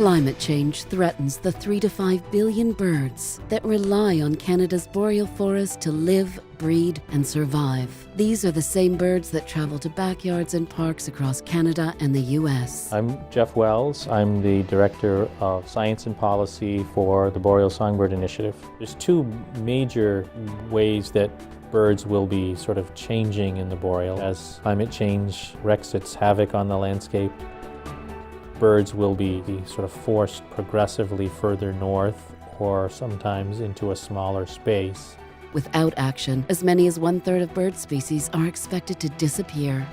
Climate change threatens the 3 to 5 billion birds that rely on Canada's boreal forest to live, breed, and survive. These are the same birds that travel to backyards and parks across Canada and the US. I'm Jeff Wells. I'm the Director of Science and Policy for the Boreal Songbird Initiative. There's two major ways that birds will be sort of changing in the boreal as climate change wreaks its havoc on the landscape. Birds will be sort of forced progressively further north or sometimes into a smaller space. Without action, as many as 1/3 of bird species are expected to disappear.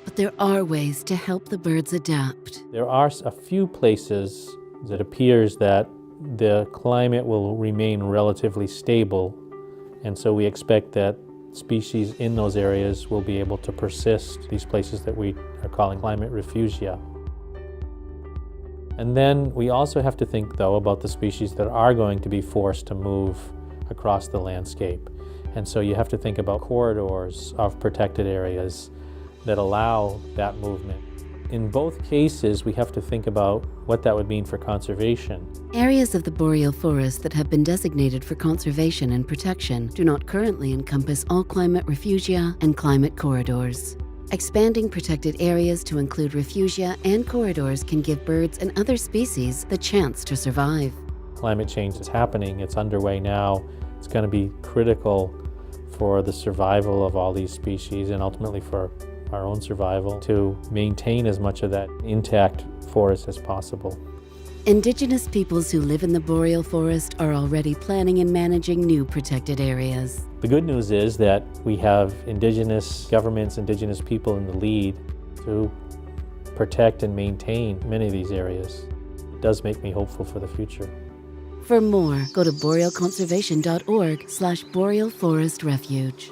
But there are ways to help the birds adapt. There are a few places that appears that the climate will remain relatively stable, and so we expect that species in those areas will be able to persist, these places that we are calling climate refugia. And then we also have to think, though, about the species that are going to be forced to move across the landscape. And so you have to think about corridors of protected areas that allow that movement. In both cases, we have to think about what that would mean for conservation. Areas of the boreal forest that have been designated for conservation and protection do not currently encompass all climate refugia and climate corridors. Expanding protected areas to include refugia and corridors can give birds and other species the chance to survive. Climate change is happening, it's underway now. It's going to be critical for the survival of all these species and ultimately for our own survival to maintain as much of that intact forest as possible. Indigenous peoples who live in the boreal forest are already planning and managing new protected areas. The good news is that we have Indigenous governments, Indigenous people in the lead to protect and maintain many of these areas. It does make me hopeful for the future. For more, go to borealconservation.org/boreal forest refuge.